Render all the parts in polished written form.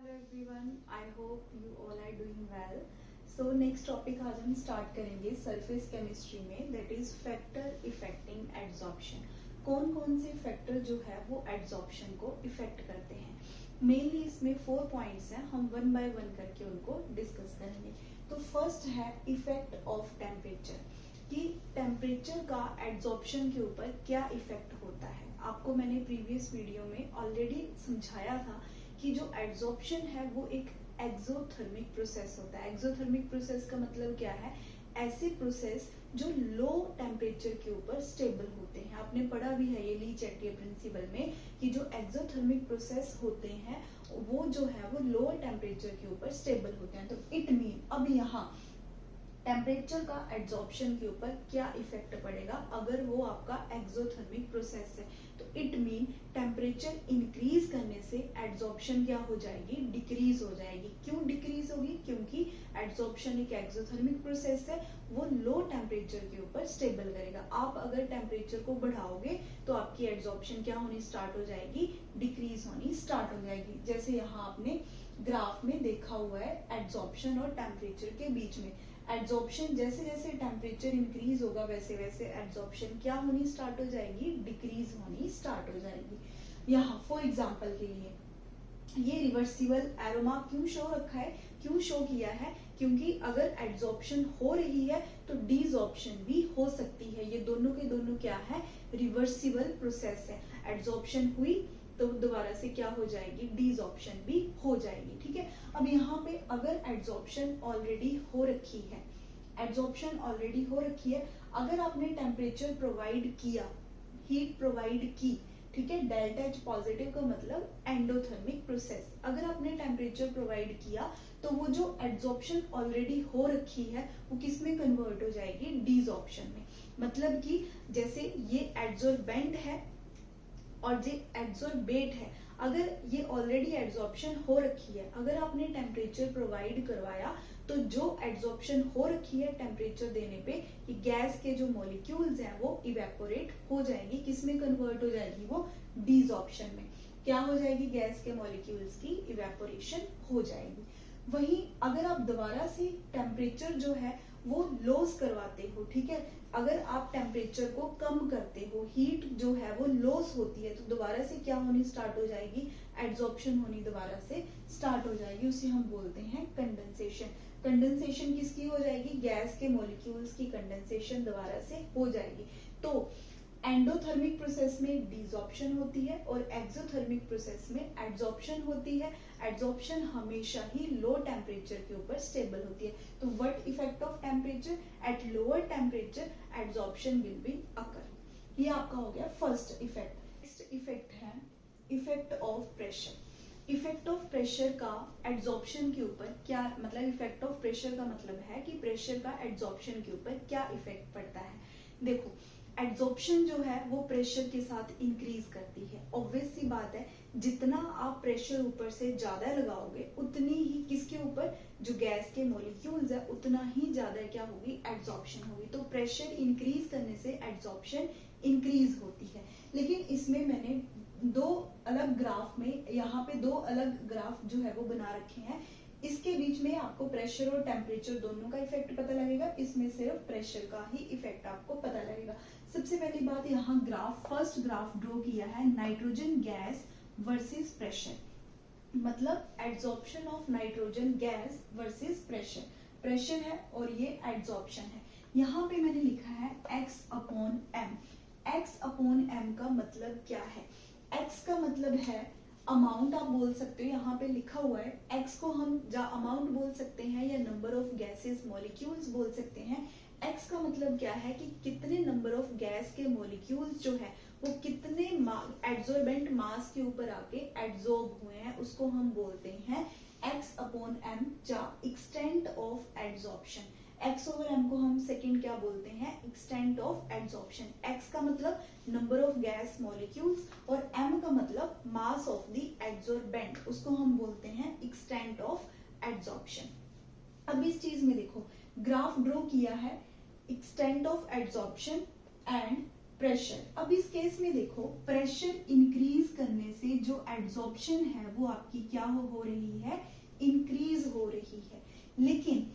Hello everyone, I hope you all are doing well. So next topic आज हम start करेंगे surface chemistry में, that is factor affecting adsorption. कौन कौन से फैक्टर जो है वो एड्सॉर्प्शन को इफेक्ट करते हैं। मेनली इसमें 4 पॉइंट्स हैं, हम वन बाय वन करके उनको डिस्कस करेंगे। तो फर्स्ट है इफेक्ट ऑफ टेम्परेचर, कि टेम्परेचर का एड्सॉर्प्शन के ऊपर क्या इफेक्ट होता है। आपको मैंने प्रीवियस वीडियो में ऑलरेडी समझाया था कि जो एड्सॉर्प्शन है वो एक एक्सोथर्मिक प्रोसेस होता है। एक्सोथर्मिक प्रोसेस का मतलब क्या है? ऐसे प्रोसेस जो लो टेम्परेचर के ऊपर स्टेबल होते हैं। आपने पढ़ा भी है ये ली चैटियर प्रिंसिपल में कि जो एक्सोथर्मिक प्रोसेस होते हैं वो जो है वो लोअर टेम्परेचर के ऊपर स्टेबल होते हैं। तो इट मीन अब यहाँ टेम्परेचर का एड्सॉर्प्शन के ऊपर क्या इफेक्ट पड़ेगा अगर वो आपका एक्सोथर्मिक प्रोसेस है। तो इट मीन टेम्परेचर इंक्रीज करने से एड्सॉर्प्शन क्या हो जाएगी? डिक्रीज हो जाएगी। क्यों डिक्रीज होगी? क्योंकि एड्सॉर्प्शन एक एक्सोथर्मिक प्रोसेस है, वो लो टेम्परेचर के ऊपर स्टेबल करेगा। आप अगर टेम्परेचर को बढ़ाओगे तो आपकी एड्सॉर्प्शन क्या होनी स्टार्ट हो जाएगी? डिक्रीज होनी स्टार्ट हो जाएगी। जैसे यहाँ आपने ग्राफ में देखा हुआ है एड्सॉर्प्शन और टेम्परेचर के बीच में। एड्सॉर्प्शन जैसे जैसे टेम्परेचर इंक्रीज होगा वैसे वैसे एड्सॉर्प्शन क्या होनी स्टार्ट हो जाएगी? डिक्रीज होनी स्टार्ट हो जाएगी। यहाँ फॉर एग्जांपल के लिए ये रिवर्सिबल एरोमा क्यों शो रखा है, क्यों शो किया है? क्योंकि अगर एड्सॉर्प्शन हो रही है तो डीसॉर्प्शन भी हो सकती है। ये दोनों के दोनों क्या है? रिवर्सिबल प्रोसेस है। एड्सॉर्प्शन हुई तो दोबारा से क्या हो जाएगी? डीसॉर्प्शन भी हो जाएगी। ठीक है, अब यहाँ पे अगर एड्सॉर्प्शन ऑलरेडी हो रखी है, एड्सॉर्प्शन ऑलरेडी हो रखी है, अगर आपने टेम्परेचर प्रोवाइड किया, हीट प्रोवाइड की, ठीक है, डेल्टा एच पॉजिटिव का मतलब एंडोथर्मिक प्रोसेस। अगर आपने टेम्परेचर प्रोवाइड किया तो वो जो एड्सॉर्प्शन ऑलरेडी हो रखी है वो किस में कन्वर्ट हो जाएगी? डीसॉर्प्शन में। मतलब कि जैसे ये एड्सॉर्बेंट है और जो एड्सॉर्बेट है, अगर ये ऑलरेडी एड्सॉर्प्शन हो रखी है, अगर आपने टेम्परेचर प्रोवाइड करवाया तो जो एड्सॉर्प्शन हो रखी है टेम्परेचर देने पे, कि गैस के जो मॉलिक्यूल्स हैं वो इवेपोरेट हो जाएंगी। किस में कन्वर्ट हो जाएगी? वो डीसॉर्प्शन में। क्या हो जाएगी? गैस के मॉलिक्यूल्स की इवेपोरेशन हो जाएगी। वहीं अगर आप दोबारा से टेम्परेचर जो है वो लॉस करवाते हो, ठीक है, अगर आप टेम्परेचर को कम करते हो, हीट जो है वो लॉस होती है, तो दोबारा से क्या होनी स्टार्ट हो जाएगी? एड्सॉर्प्शन होनी दोबारा से स्टार्ट हो जाएगी। उसे हम बोलते हैं कंडेंसेशन। कंडेंसेशन किसकी हो जाएगी? गैस के मॉलिक्यूल्स की कंडेंसेशन दोबारा से हो जाएगी। तो एंडोथर्मिक प्रोसेस में डीसॉर्प्शन होती है और एक्सोथर्मिक प्रोसेस में एड्सॉर्प्शन होती है। एड्सॉर्प्शन हमेशा ही लो टेम्परेचर के ऊपर स्टेबल होती है। तो what effect of temperature? At lower temperature adsorption will be occur. ये आपका हो गया फर्स्ट इफेक्ट। नेक्स्ट इफेक्ट है effect of pressure. Effect of pressure का एड्सॉर्प्शन के ऊपर क्या मतलब? इफेक्ट ऑफ प्रेशर का मतलब है कि प्रेशर का एड्सॉर्प्शन के ऊपर क्या इफेक्ट पड़ता है। देखो, एड्सॉर्प्शन जो है वो प्रेशर के साथ इंक्रीज करती है। ऑब्वियस सी बात है, जितना आप प्रेशर ऊपर से ज्यादा लगाओगे उतनी ही किसके ऊपर? जो गैस के मॉलिक्यूल्स है उतना ही ज्यादा क्या होगी? एड्सॉर्प्शन होगी। तो प्रेशर इंक्रीज करने से एड्सॉर्प्शन इंक्रीज होती है। लेकिन इसमें मैंने दो अलग ग्राफ में, यहाँ पे दो अलग ग्राफ जो है वो बना रखे हैं। इसके बीच में आपको प्रेशर और टेम्परेचर दोनों का इफेक्ट पता लगेगा, इसमें सिर्फ प्रेशर का ही इफेक्ट आपको पता लगेगा। सबसे पहली बात, यहाँ ग्राफ फर्स्ट ग्राफ ड्रॉ किया है नाइट्रोजन गैस वर्सेस प्रेशर। मतलब adsorption of nitrogen gas versus pressure. Pressure है और ये एड्सॉर्प्शन है। यहाँ पे मैंने लिखा है x upon m। x upon m का मतलब क्या है? x का मतलब है अमाउंट, आप बोल सकते हो, यहाँ पे लिखा हुआ है। x को हम अमाउंट बोल सकते हैं या नंबर ऑफ गैसेस मॉलिक्यूल्स बोल सकते हैं। x का मतलब क्या है कि कितने नंबर ऑफ गैस के मॉलिक्यूल्स जो है वो कितने एड्सॉर्बेंट मास के ऊपर आके एड्सॉर्ब हुए हैं, उसको हम बोलते हैं x अपॉन m या extent of adsorption. x over m को हम सेकंड क्या बोलते हैं? Extent of adsorption. x का मतलब नंबर ऑफ गैस मॉलिक्यूल्स और m का मतलब मास ऑफ द एड्सॉर्बेंट, उसको हम बोलते हैं एक्सटेंट ऑफ एड्सॉर्प्शन। अब इस चीज में देखो, ग्राफ ड्रॉ किया है extent of adsorption and pressure. अब इस केस में देखो, प्रेशर इंक्रीज करने से जो एड्सॉर्प्शन है वो आपकी क्या हो रही है, इंक्रीज हो रही है। लेकिन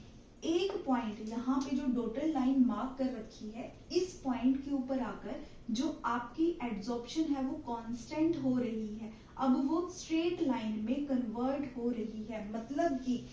एक पॉइंट यहाँ पे जो डॉटेड लाइन मार्क कर रखी है, इस पॉइंट के ऊपर आकर जो आपकी एड्सॉर्प्शन है वो कांस्टेंट हो रही है, अब वो स्ट्रेट लाइन में कन्वर्ट हो रही है। मतलब कि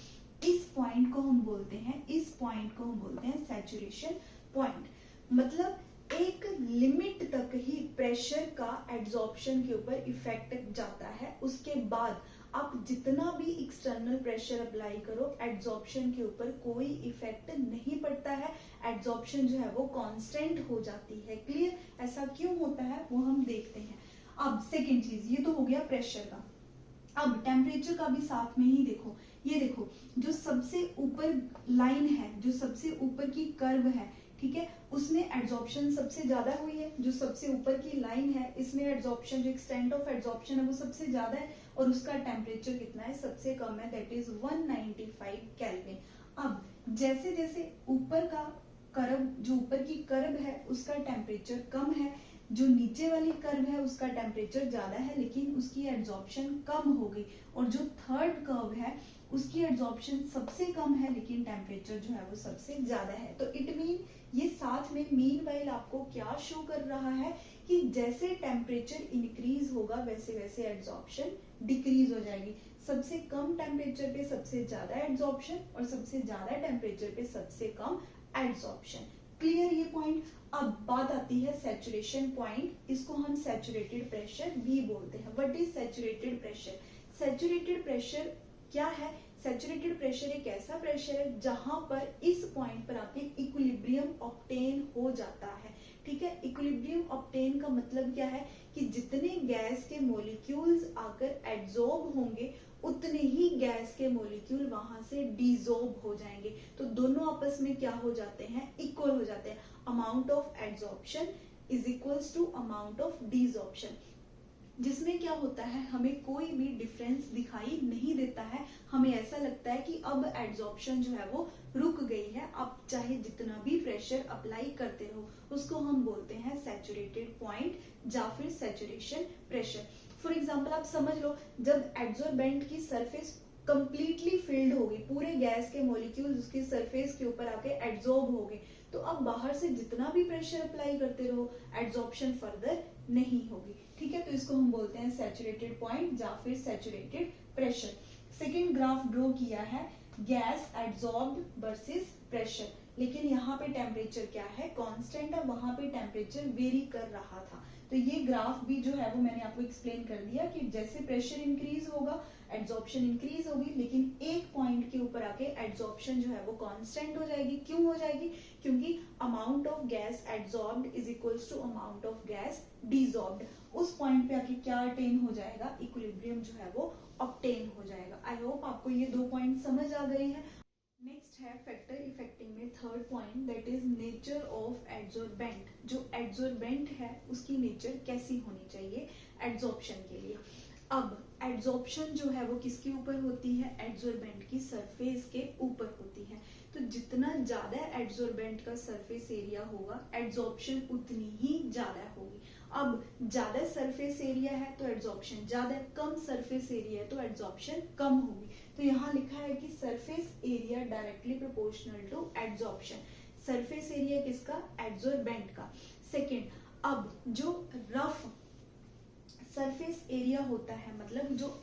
इस पॉइंट को हम बोलते हैं सैचुरेशन पॉइंट। मतलब एक लिमिट तक ही प्रेशर का एड्सॉर्प्शन के ऊपर इफेक्ट जाता है, उसके बाद आप जितना भी एक्सटर्नल प्रेशर अप्लाई करो एड्सॉर्प्शन के ऊपर कोई इफेक्ट नहीं पड़ता है, एड्सॉर्प्शन जो है वो कांस्टेंट हो जाती है। क्लियर? ऐसा क्यों होता है वो हम देखते हैं। अब सेकेंड चीज, ये तो हो गया प्रेशर का। अब टेम्परेचर का भी साथ में ही देखो, ये देखो जो सबसे ऊपर लाइन है, जो सबसे ऊपर की कर्व है, ठीक है, उसमें एड्सॉर्प्शन सबसे ज्यादा हुई है। जो सबसे ऊपर की लाइन है इसमें एड्सॉर्प्शन, जो एक्सटेंट ऑफ एड्सॉर्प्शन है वो सबसे ज्यादा है, और उसका टेम्परेचर कितना है, सबसे कम है, दैट इज 195 केल्विन। अब जैसे जैसे ऊपर का कर्व, जो ऊपर की कर्व है उसका टेम्परेचर कम है, जो नीचे वाली कर्व है उसका टेम्परेचर ज्यादा है लेकिन उसकी एड्सॉर्प्शन कम हो गई, और जो थर्ड कर्व है उसकी एड्सॉर्प्शन सबसे कम है लेकिन टेम्परेचर जो है वो सबसे ज्यादा है। तो इट मीन ये साथ में मीनवाइल आपको क्या शो कर रहा है कि जैसे टेम्परेचर इंक्रीज होगा वैसे वैसे एड्सॉर्प्शन डिक्रीज हो जाएगी। सबसे कम टेम्परेचर पे सबसे ज्यादा एड्सॉर्प्शन, और सबसे ज्यादा टेम्परेचर पे सबसे कम एड्सॉर्प्शन। क्लियर ये पॉइंट? अब बात आती है सैचुरेशन पॉइंट, इसको हम सैचुरेटेड प्रेशर भी बोलते हैं। What is saturated pressure? Saturated pressure क्या है? सैचुरेटेड प्रेशर एक ऐसा प्रेशर है जहां पर इस पॉइंट पर आपके इक्विलिब्रियम ऑब्टेन हो जाता है। ठीक है, इक्विलिब्रियम ऑब्टेन का मतलब क्या है कि जितने गैस के मॉलिक्यूल्स आकर एड्सॉर्ब होंगे उतने ही गैस के मॉलिक्यूल वहां से डिसॉर्ब हो जाएंगे, तो दोनों आपस में क्या हो जाते हैं, इक्वल हो जाते हैं। Amount of adsorption is equals to amount of desorption, जिसमें क्या होता है हमें कोई भी डिफरेंस दिखाई नहीं देता है। हमें ऐसा लगता है कि अब एड्सॉर्प्शन जो है वो रुक गई है, अब चाहे जितना भी प्रेशर अप्लाई करते रहो, उसको हम बोलते हैं सैचुरेटेड पॉइंट या फिर सैचुरेशन प्रेशर। फॉर एग्जाम्पल आप समझ लो, जब एड्सॉर्बेंट की सरफेस कंप्लीटली फिल्ड होगी, पूरे गैस के मॉलिक्यूल्स उसकी सरफेस के ऊपर आके एड्सॉर्ब हो गए, तो अब बाहर से जितना भी प्रेशर अप्लाई करते रहो एड्सॉर्प्शन फर्दर नहीं होगी। ठीक है, तो इसको हम बोलते हैं सैचुरेटेड पॉइंट या फिर saturated pressure. Second graph draw किया है गैस एड्सॉर्ब्ड वर्सेस प्रेशर, लेकिन यहाँ पे टेम्परेचर क्या है, कांस्टेंट है, वहां पे टेम्परेचर वेरी कर रहा था। तो ये ग्राफ भी जो है वो मैंने आपको एक्सप्लेन कर दिया कि जैसे प्रेशर इंक्रीज होगा एड्सॉर्प्शन इंक्रीज होगी, लेकिन एक पॉइंट के ऊपर आके एड्सॉर्प्शन जो है वो कांस्टेंट हो जाएगी। क्यों हो जाएगी? क्योंकि amount of gas adsorbed is equals to amount of gas desorbed. उस पॉइंट पे आके क्या अटेन हो जाएगा, इक्विलिब्रियम जो है वो ऑब्टेन हो जाएगा। आई होप आपको ये दो पॉइंट समझ आ गए हैं। नेक्स्ट है फैक्टर इफेक्टिंग में third point, that is nature of adsorbent. जो एड्सॉर्बेंट है उसकी नेचर कैसी होनी चाहिए एड्सॉर्प्शन के लिए। अब एड्सॉर्प्शन जो है वो किसके ऊपर होती है, एड्सॉर्बेंट की सरफेस के ऊपर होती है। तो जितना ज्यादा एड्सॉर्बेंट का सरफेस एरिया होगा एड्सॉर्प्शन उतनी ही ज्यादा होगी। अब ज्यादा सरफेस एरिया है तो एड्सॉर्प्शन ज्यादा, कम सरफेस एरिया है तो एड्सॉर्प्शन कम होगी। तो यहाँ लिखा है कि surface area directly proportional to adsorption. Surface area किसका, एड्सॉर्बेंट का। सेकेंड, अब जो रफ सरफेस एरिया होता है, मतलब जो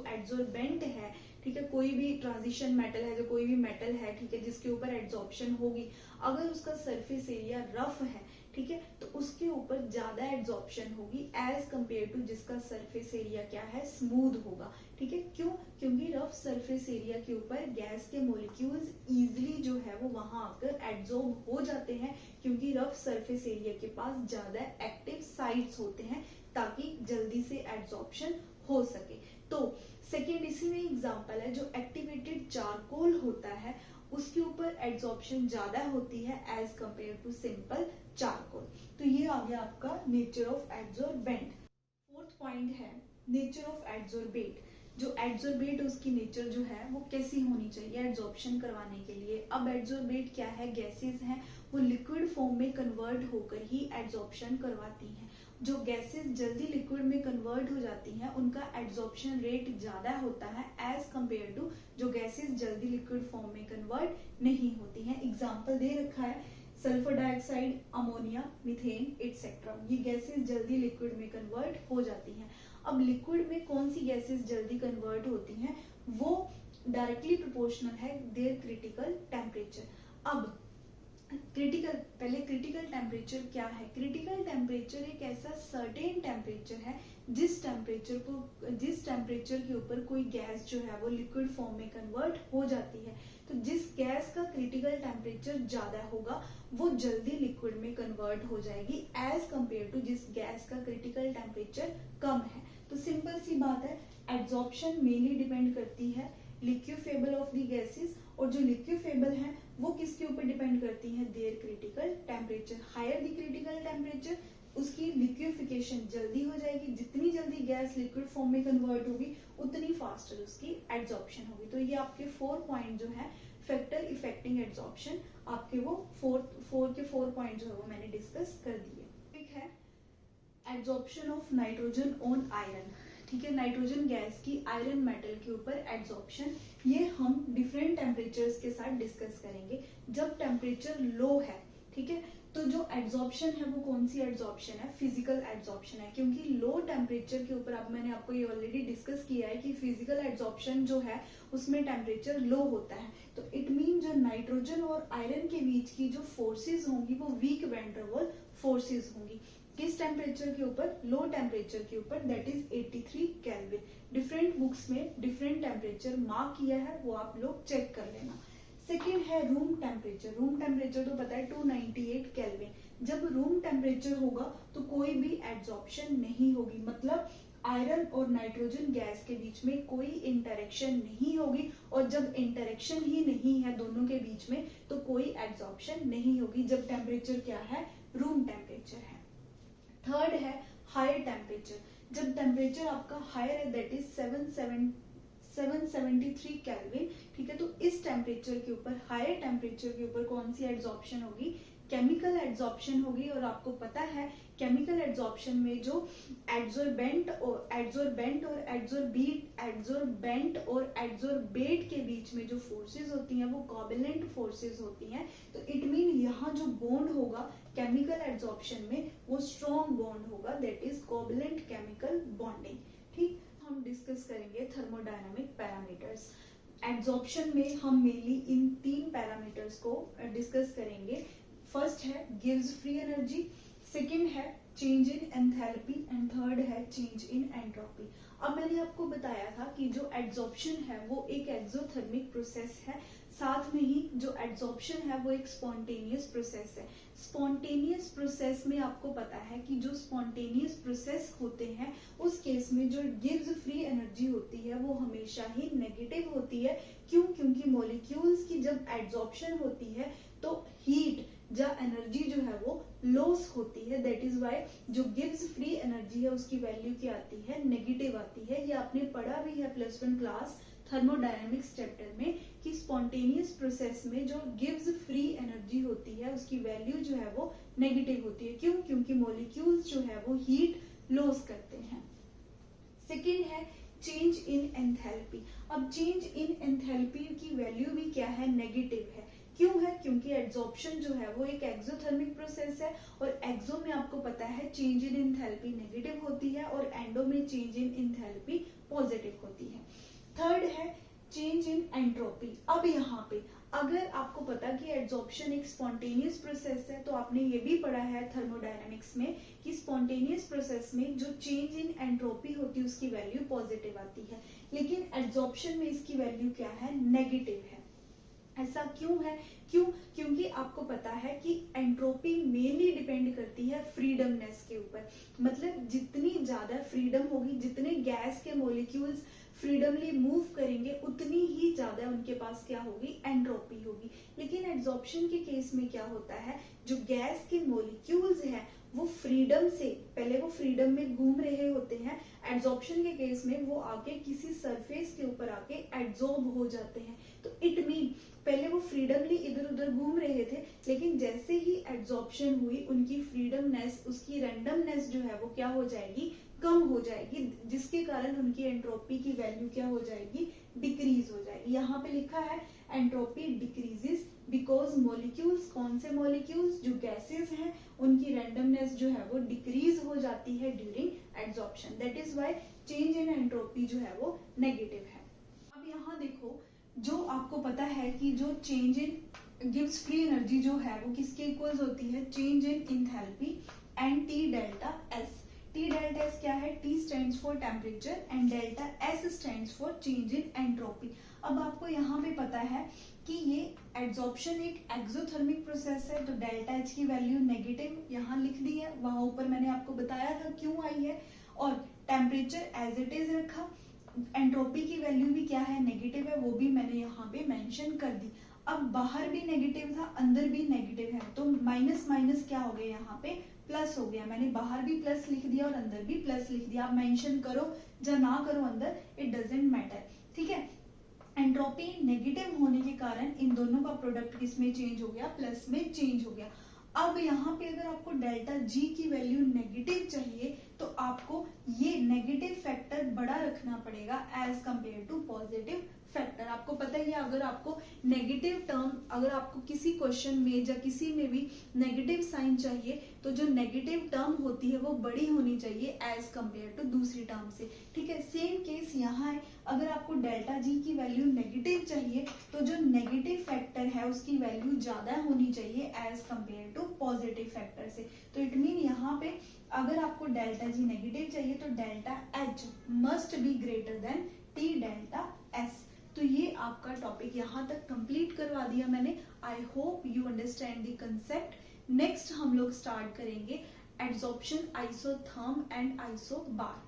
एड्सॉर्बेंट है, ठीक है, कोई भी ट्रांजिशन मेटल है, जो कोई भी मेटल है, ठीक है, जिसके ऊपर एड्सॉर्प्शन होगी, अगर उसका सरफेस एरिया रफ है, ठीक है, तो उसके ऊपर ज्यादा एड्सॉर्प्शन होगी एज कंपेयर टू जिसका सरफेस एरिया क्या है, स्मूथ होगा। ठीक है, क्यों? क्योंकि रफ सरफेस एरिया के ऊपर गैस के मॉलिक्यूल्स इजीली जो है वो वहां आकर एड्सॉर्ब हो जाते हैं, क्योंकि रफ सरफेस एरिया के पास ज्यादा एक्टिव साइट्स होते हैं ताकि जल्दी से एड्सॉर्प्शन हो सके। तो सेकेंड इसी में एग्जांपल है, जो एक्टिवेटेड चारकोल होता है उसके ऊपर एड्सॉर्प्शन ज्यादा होती है as compare to simple charcoal. तो ये आ गया आपका nature of adsorbent. Fourth point है नेचर ऑफ एड्सॉर्बेट। जो एड्सॉर्बेट उसकी नेचर जो है वो कैसी होनी चाहिए एड्सॉर्प्शन करवाने के लिए। अब एड्सॉर्बेट क्या है, गैसेस हैं, वो लिक्विड फॉर्म में कन्वर्ट होकर ही एड्सॉर्प्शन करवाती हैं। जो गैसेस जल्दी लिक्विड में कन्वर्ट हो जाती हैं उनका एड्सॉर्प्शन रेट ज्यादा होता है एज कंपेयर टू जो गैसेस जल्दी लिक्विड फॉर्म में कन्वर्ट नहीं होती हैं। एग्जांपल दे रखा है sulphur dioxide, ammonia, methane etcetera. ये गैसेस जल्दी लिक्विड में कन्वर्ट हो जाती हैं। अब लिक्विड में कौन सी गैसेस जल्दी कन्वर्ट होती हैं, वो डायरेक्टली प्रोपोर्शनल है देयर क्रिटिकल टेम्परेचर। अब क्रिटिकल टेम्परेचर क्या है? क्रिटिकल टेम्परेचर एक ऐसा सर्टेन टेम्परेचर है जिस टेम्परेचर के ऊपर कोई गैस जो है वो लिक्विड फॉर्म में कन्वर्ट हो जाती है। तो जिस गैस का क्रिटिकल टेम्परेचर ज्यादा होगा वो जल्दी लिक्विड में कन्वर्ट हो जाएगी एज कंपेयर टू जिस गैस का क्रिटिकल टेम्परेचर कम है। तो सिंपल सी बात है, एड्सॉर्प्शन मेनली डिपेंड करती है लिक्विफेबल ऑफ द गैसेस, और जो लिक्विफेबल है वो किसके ऊपर डिपेंड करती है? Their critical temperature. Higher the critical temperature उसकी लिक्विफिकेशन जल्दी हो जाएगी, जितनी जल्दी गैस लिक्विड फॉर्म में कन्वर्ट होगी उतनी फास्टर उसकी एड्सॉर्प्शन होगी। तो ये आपके 4 पॉइंट जो है फैक्टर इफेक्टिंग एड्सॉर्प्शन, आपके वो 4 पॉइंट जो है वो मैंने डिस्कस कर दिए। ठीक है, adsorption of nitrogen on iron. ठीक है, नाइट्रोजन गैस की आयरन मेटल के ऊपर एड्सॉर्प्शन, ये हम डिफरेंट टेम्परेचर्स के साथ डिस्कस करेंगे। जब टेम्परेचर लो है, ठीक है, तो जो एड्सॉर्प्शन है वो कौन सी एड्सॉर्प्शन है? फिजिकल एड्सॉर्प्शन है, क्योंकि लो टेम्परेचर के ऊपर, अब मैंने आपको ये ऑलरेडी डिस्कस किया है कि फिजिकल एड्सॉर्प्शन जो है उसमें टेम्परेचर लो होता है। तो इट मीन जो नाइट्रोजन और आयरन के बीच की जो फोर्सेज होंगी वो weak van der Waals forces होंगी। किस टेम्परेचर के ऊपर? लो टेम्परेचर के ऊपर, that is 83 kelvin. Different books में डिफरेंट टेम्परेचर मार्क किया है, वो आप लोग चेक कर लेना। सेकेंड है रूम टेम्परेचर। रूम टेम्परेचर तो पता है 298 केल्विन। जब रूम टेम्परेचर होगा तो कोई भी एड्सॉर्प्शन नहीं होगी, मतलब आयरन और नाइट्रोजन गैस के बीच में कोई इंटरेक्शन नहीं होगी, और जब इंटरेक्शन ही नहीं है दोनों के बीच में तो कोई एड्सॉर्प्शन नहीं होगी जब टेम्परेचर क्या है? रूम टेम्परेचर है। थर्ड है हायर टेम्परेचर। जब टेम्परेचर आपका हायर है, दैट इज 773 केल्विन। ठीक है, तो इस टेम्परेचर के ऊपर, हायर टेम्परेचर के ऊपर कौन सी एड्सॉर्प्शन होगी? केमिकल एड्सॉर्प्शन होगी। और आपको पता है केमिकल एड्सॉर्प्शन में जो एड्सोर्बेंट और एड्सोर्बेट के बीच में जो फोर्सेस होती हैं वो कोवेलेंट फोर्सेस होती हैं। तो इट मीन यहाँ जो बॉन्ड होगा केमिकल एड्सॉर्प्शन में वो स्ट्रॉन्ग बॉन्ड होगा, that is covalent chemical bonding. ठीक, हम डिस्कस करेंगे थर्मोडायनामिक पैरामीटर्स। एड्सॉर्प्शन में हम मेनली इन 3 पैरामीटर्स को डिस्कस करेंगे। फर्स्ट है गिव्स फ्री एनर्जी, सेकेंड है change in enthalpy, and third है चेंज इन एंट्रोपी। अब मैंने आपको बताया था कि जो एड्सॉर्प्शन है वो एक एक्सोथर्मिक प्रोसेस है, साथ में ही जो एड्सॉर्प्शन है वो एक स्पॉन्टेनियस प्रोसेस है। स्पॉन्टेनियस प्रोसेस में आपको पता है कि जो स्पॉन्टेनियस प्रोसेस होते हैं उस केस में जो गिव्स फ्री एनर्जी होती है वो हमेशा ही नेगेटिव होती है। क्यों? क्योंकि मॉलिक्यूल्स की जब एड्सॉर्प्शन होती है तो हीट या एनर्जी जो है वो लॉस होती है, दैट इज वाई जो गिव्स फ्री एनर्जी है उसकी वैल्यू क्या आती है? नेगेटिव आती है। ये आपने पढ़ा भी है +1 क्लास थर्मोडायनामिक्स चैप्टर में कि स्पॉन्टेनियस प्रोसेस में जो गिव्स फ्री एनर्जी होती है उसकी वैल्यू जो है वो नेगेटिव होती है। क्यों? क्योंकि मॉलिक्यूल्स जो है वो हीट लॉस करते हैं। सेकेंड है चेंज इन एंथैल्पी। अब चेंज इन एंथैल्पी की वैल्यू भी क्या है? नेगेटिव है। क्यों है? क्योंकि एड्सॉर्प्शन जो है वो एक एक्सोथर्मिक प्रोसेस है, और एक्सो में आपको पता है चेंज इन एंथैल्पी नेगेटिव होती है और एंडो में चेंज इन एंथैल्पी पॉजिटिव होती है। थर्ड है चेंज इन एंट्रोपी। अब यहाँ पे अगर आपको पता कि एड्सॉर्प्शन एक स्पॉन्टेनियस प्रोसेस है तो आपने ये भी पढ़ा है थर्मोडायनामिक्स में कि स्पॉन्टेनियस प्रोसेस में जो चेंज इन एंट्रोपी होती है उसकी वैल्यू पॉजिटिव आती है, लेकिन एड्सॉर्प्शन में इसकी वैल्यू क्या है? नेगेटिव है। ऐसा क्यों है? क्योंकि आपको पता है कि एंट्रोपी मेनली डिपेंड करती है फ्रीडमनेस के ऊपर। मतलब जितनी ज्यादा फ्रीडम होगी, जितने गैस के मॉलिक्यूल्स फ्रीडमली मूव करेंगे उतनी ही ज्यादा उनके पास क्या होगी, एंट्रोपी होगी। लेकिन एड्सॉर्प्शन के केस में क्या होता है, जो गैस के मॉलिक्यूल्स हैं वो फ्रीडम से, पहले वो फ्रीडम में घूम रहे होते हैं, एड्सॉर्प्शन के केस में वो आके किसी सरफेस के ऊपर आके एड्सॉर्ब हो जाते हैं। तो इट मीन पहले वो फ्रीडमली इधर उधर घूम रहे थे, लेकिन जैसे ही एड्सॉर्प्शन हुई उनकी फ्रीडमनेस, उसकी रैंडमनेस जो है वो क्या हो जाएगी, कम हो जाएगी, जिसके कारण उनकी एंट्रोपी की वैल्यू क्या हो जाएगी, डिक्रीज हो जाएगी। यहाँ पे लिखा है एंट्रोपी डिक्रीजेस बिकॉज मॉलिक्यूल्स, कौन से मॉलिक्यूल्स, जो गैसेस हैं उनकी रैंडमनेस जो है वो डिक्रीज हो जाती है during adsorption. That is why change in entropy जो है वो नेगेटिव है। अब यहाँ देखो, जो आपको पता है कि जो change in gives free energy जो है वो किसके इक्वल्स होती है, change in enthalpy and T delta S. T delta S क्या है, T stands for temperature and delta S stands for change in entropy. अब आपको यहाँ पे पता है कि ये एड्सॉर्प्शन एक एक्सोथर्मिक प्रोसेस है, तो डेल्टा एच की वैल्यू नेगेटिव यहाँ लिख दी है, वहां ऊपर मैंने आपको बताया था क्यों आई है, और टेम्परेचर एज इट इज रखा, एंट्रोपी की वैल्यू भी क्या है, नेगेटिव है, वो भी मैंने यहाँ पे मेंशन कर दी। अब बाहर भी नेगेटिव था, अंदर भी नेगेटिव है, तो माइनस माइनस क्या हो गया, यहाँ पे प्लस हो गया। मैंने बाहर भी प्लस लिख दिया और अंदर भी प्लस लिख दिया। आप मेंशन करो या ना करो अंदर, इट डजेंट मैटर, ठीक है। एंट्रोपी नेगेटिव होने के कारण इन दोनों का प्रोडक्ट किस में चेंज हो गया, प्लस में चेंज हो गया। अब यहाँ पे अगर आपको डेल्टा जी की वैल्यू नेगेटिव चाहिए तो आपको ये नेगेटिव फैक्टर बड़ा रखना पड़ेगा as compare to positive factor. आपको पता ही है, अगर आपको नेगेटिव टर्म, अगर आपको किसी क्वेश्चन में या किसी में भी नेगेटिव साइन चाहिए तो जो नेगेटिव टर्म होती है वो बड़ी होनी चाहिए एज कंपेयर टू दूसरी टर्म से, ठीक है। सेम केस यहाँ है, अगर आपको डेल्टा जी की वैल्यू नेगेटिव चाहिए तो जो नेगेटिव फैक्टर है उसकी वैल्यू ज्यादा होनी चाहिए as compare to positive factor से। तो इट मीन यहाँ पे अगर आपको डेल्टा जी नेगेटिव चाहिए तो delta H must be greater than T delta S. तो ये आपका टॉपिक यहाँ तक कंप्लीट करवा दिया मैंने। आई hope you understand the concept. Next हम लोग स्टार्ट करेंगे एड्सॉर्प्शन, आइसोथर्म एंड आइसोबार।